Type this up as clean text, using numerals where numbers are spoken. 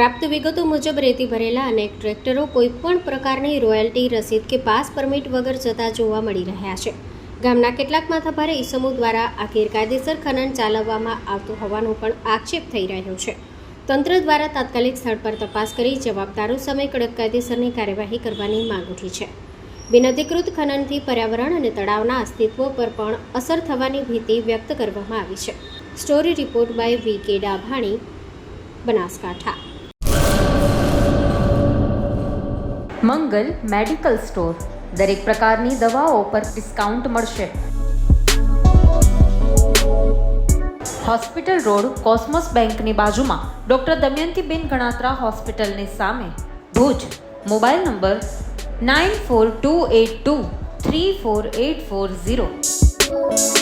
પ્રાપ્ત વિગતો મુજબ રેતી ભરેલા અનેક ટ્રેક્ટરો કોઈપણ પ્રકારની રોયલ્ટી રસીદ કે પાસ પરમિટ વગર જતા જોવા મળી રહ્યા છે. ગામના કેટલાક માથાભારે ઈસમો દ્વારા આ ગેરકાયદેસર ખનન ચાલવવામાં આવતું હોવાનો પણ આક્ષેપ થઈ રહ્યો છે. તંત્ર દ્વારા તાત્કાલિક સ્થળ પર તપાસ કરી જવાબદારો સામે કડક કાયદેસરની કાર્યવાહી કરવાની માંગ ઉઠી છે. બિનઅધિકૃત ખનનથી પર્યાવરણ અને તળાવના અસ્તિત્વ પર પણ અસર થવાની ભીતિ વ્યક્ત કરવામાં આવી છે. Story report by V.K. Dabhani, Banaskantha. Mangal medical store. દરેક પ્રકારની દવાઓ પર ડિસ્કાઉન્ટ મળશે. હોસ્પિટલ રોડ, કોસ્મોસ બેંકની બાજુમાં, ડૉક્ટર દમયંતીબેન ગણાત્રા હોસ્પિટલની સામે, ભુજ. Mobile number 9428234840.